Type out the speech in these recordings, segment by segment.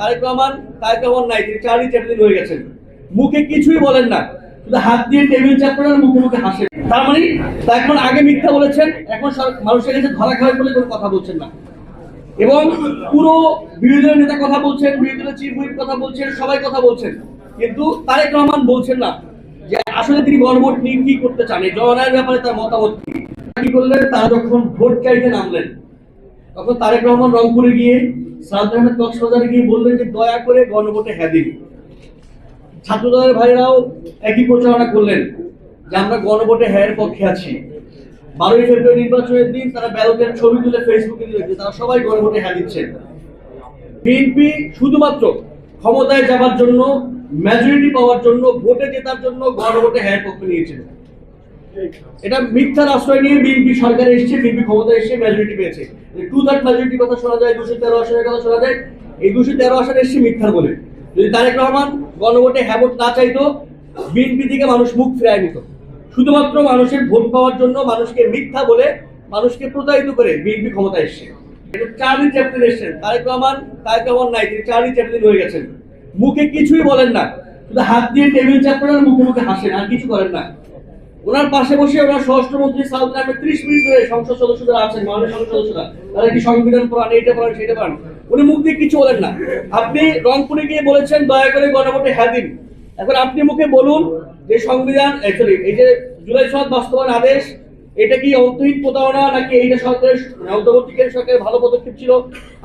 তারেক রহমান নাই, তিনি 4 দিন হয়ে গেছেন, মুখে কিছুই বলেন না, শুধু হাত দিয়ে টেবিল চাপড়েন আর মুখে মুখে হাসেন। তার মানে তারেক রহমান আগে মিথ্যা বলেছেন, এখন মানুষের কাছে ধরা খাওয়ার বলে কোনো কথা বলছেন না। এবং পুরো বিরোধী দলের নেতা কথা বলছেন, বিরোধী দলের চিফ হুইপ কথা বলছেন, সবাই কথা বলছেন, কিন্তু তারেক রহমান বলছেন না যে আসলে তিনি গণভোট নিয়ে কি করতে চান, এই জনগণের ব্যাপারে তার মতামত কি করলেন। তারা যখন ভোট চাইতে নামলেন, তখন তারেক রহমান রংপুরে গিয়ে, সাউদ আহমেদ কক্সবাজারে গিয়ে বললেন যে দয়া করে গণভোটে হ্যাঁ দিন। ছাত্র দলের ভাইরাও একই প্রচারণা করলেন যে আমরা গণভোটে হ্যাঁ পক্ষে আছি। 12ই ফেব্রুয়ারি নির্বাচনের দিন তারা ব্যালটের ছবি তুলে ফেসবুকে দিয়েছে, তারা সবাই গণভোটে হ্যাঁ দিচ্ছেন। বিএনপি শুধুমাত্র ক্ষমতায় যাবার জন্য, মেজরিটি পাওয়ার জন্য, ভোটে জেতার জন্য গণভোটে হ্যাঁ পক্ষে নিয়েছিল। এটা মিথ্যার আশ্রয় নিয়ে বিএনপি সরকারে এসেছে, বিএনপি ক্ষমতায় এসে মেজরিটি পেয়েছে। 2/3 মেজরিটির কথা শোনা যায়, 213 আসনের কথা শোনা যায়। এই 213 আসন এসেছে মিথ্যার বলে। যদি তারেক রহমান গণভোটে হ্যাঁ ভোট না চাইতো, বিএনপি থেকে মানুষ মুখ ফিরায় নিত। শুধুমাত্র মানুষের ভোট পাওয়ার জন্য মানুষকে মিথ্যা বলে, মানুষকে প্রতারিত করে বিএনপি ক্ষমতায় এসেছে। 4 দিন এসেছেন তারেক রহমান নাই, তিনি 4 দিন হয়ে গেছেন, মুখে কিছুই বলেন না, শুধু হাত দিয়ে টেবিল চাপড়েন আর মুখে মুখে হাসেন, আর কিছু করেন না। ওনার পাশে বসে ওনার স্বরাষ্ট্রমন্ত্রী সাউদ আহমেদ 30 মিনিট ধরে সংসদ সদস্যরা আছেন, মাননীয় সংসদ সদস্যরা, তারা কি সংবিধান পড়ান, এইটা পড়ান, সেটা পড়ান, উনি মুখ দিয়ে কিছু বলেন না। আপনি রংপুরে গিয়ে বলেছেন দয়া করে গণভোটে হ্যাঁ দিন। এখন আপনি মুখে বলুন যে সংবিধান এই যে জুলাই সনদ বাস্তবায়ন আদেশ, এটা কি অন্তহীন প্রতারণা নাকি এইটা সরকারের অন্তর্বর্তীকালীন সরকারের ভালো পদক্ষেপ ছিল?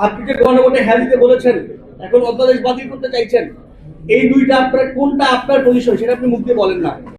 আপনি যে গণভোটে হ্যাঁ দিতে বলেছেন, এখন অধ্যাদেশ বাতিল করতে চাইছেন, এই দুইটা আপনার কোনটা আপনার পজিশন সেটা আপনি মুখ দিয়ে বলেন না।